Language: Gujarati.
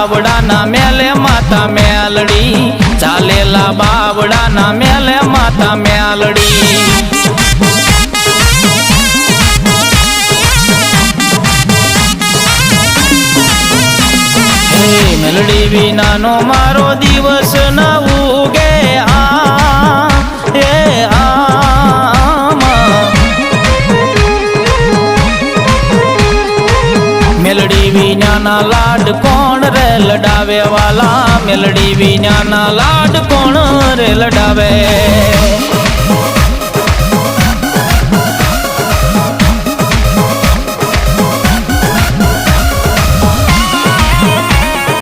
બાવડાના મેલે માતા મેલડી, ચાલેલા બાવડાના મેલે માતા મેલડી. મેલડી વિનાનો મારો દિવસ ન ઉગે મેલડી વિનાના લાડ કોણ રે લડાવે વાલા, મેલડી વિનાના લાડ કોણ રે લડાવે.